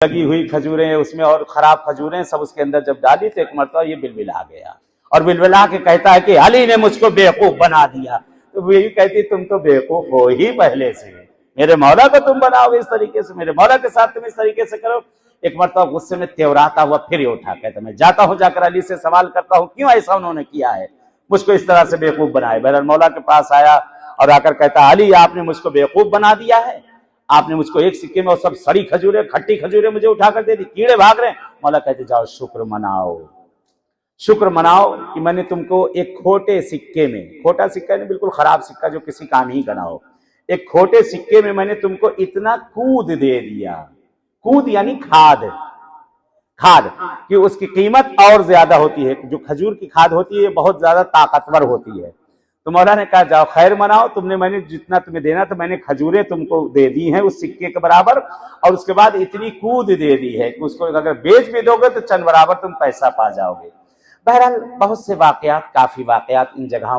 लगी हुई खजूरें, उसमें और खराब खजूरें सब उसके अंदर जब डाली तो एक मरतबा ये बिलबिला गया और बिलबिला के कहता है कि अली ने मुझको बेवकूफ बना दिया। तो यही कहती तुम तो बेवकूफ हो ही पहले से, मेरे मौला को तुम बनाओगे इस तरीके से, मेरे मौला के साथ तुम इस तरीके से करो। एक मरतबा गुस्से में तेवराता हुआ फिर उठा, कहता मैं जाता हूँ, जाकर अली से सवाल करता हूँ क्यों ऐसा उन्होंने किया है, मुझको इस तरह से बेवकूफ बनाए। बहरहाल मौला के पास आया और आकर कहता अली आपने मुझको बेवकूफ बना दिया है, आपने मुझको एक सिक्के में और सब सड़ी खजूरें खट्टी खजूरें मुझे उठाकर दे दी, कीड़े भाग रहे हैं। मौला कहते जाओ शुक्र मनाओ, शुक्र मनाओ कि मैंने तुमको एक खोटे सिक्के में, खोटा सिक्का नहीं बिल्कुल खराब सिक्का जो किसी काम ही का हो, एक खोटे सिक्के में मैंने तुमको इतना कूद दे दिया। कूद यानी खाद, खाद कि उसकी कीमत और ज्यादा होती है। जो खजूर की खाद होती है बहुत ज्यादा ताकतवर होती है। तो मौला ने कहा जाओ खैर मनाओ, तुमने मैंने जितना तुम्हें देना तो मैंने खजूरें तुमको दे दी हैं उस सिक्के के बराबर, और उसके बाद इतनी कूद दे दी है कि उसको अगर बेच भी दोगे तो चंद बराबर तुम पैसा पा जाओगे। बहरहाल बहुत से वाकयात, काफी वाकयात इन जगहों